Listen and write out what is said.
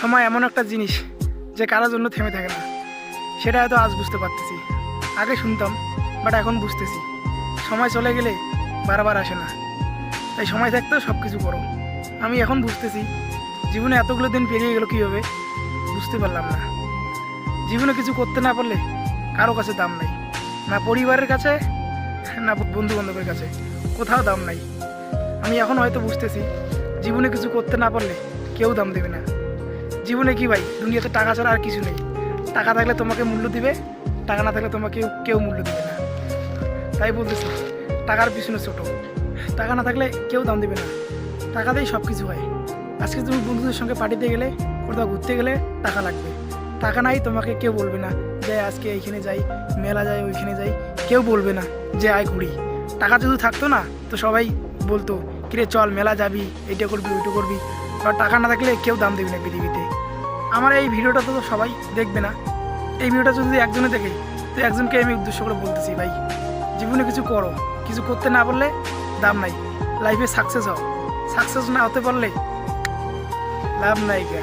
সময় এমন একটা জিনিস যে কারোর জন্য থেমে থাকে না, সেটা হয়তো আজ বুঝতে পারতেছি। আগে শুনতাম, বাট এখন বুঝতেছি সময় চলে গেলে বারবার আসে না, তাই সময় থাকতেও সব কিছু করো। আমি এখন বুঝতেছি জীবনে এতগুলো দিন পেরিয়ে গেলো কীভাবে বুঝতে পারলাম না। জীবনে কিছু করতে না পারলে কারো কাছে দাম নাই, না পরিবারের কাছে না বন্ধু বান্ধবের কাছে, কোথাও দাম নাই। আমি এখন হয়তো বুঝতেছি জীবনে কিছু করতে না পারলে কেউ দাম দেবে না। জীবনে কি ভাই, দুনিয়াতে টাকা ছাড়া আর কিছু নেই। টাকা থাকলে তোমাকে মূল্য দিবে, টাকা না থাকলে তোমাকে কেউ মূল্য দিবে না। তাই বলতেছি, টাকার পিছনে ছোট, টাকা না থাকলে কেউ দাম দেবে না। টাকাতেই সব কিছু হয়। আজকে তুমি বন্ধুদের সঙ্গে পার্টিতে গেলে, কোথাও ঘুরতে গেলে টাকা লাগবে। টাকা নাই তোমাকে কেউ বলবে না যে আজকে এইখানে যাই, মেলা যাই, ওইখানে যাই, কেউ বলবে না যে আয় ঘুরি। টাকা যদি থাকতো না তো সবাই বলতো কিরে চল মেলা যাবি, এইটা করবি ওইটা করবি। আর টাকা না থাকলে কেউ দাম দেবে না পৃথিবীতে। আমার এই ভিডিওটা তো সবাই দেখবে না। এই ভিডিওটা যদি একজনে দেখে, তো একজনকে আমি উদ্দেশ্য করে বলতেছি, ভাই জীবনে কিছু করো, কিছু করতে না পারলে দাম নাই। লাইফে সাকসেস হও, সাকসেস না হতে পারলে লাভ নাই গা।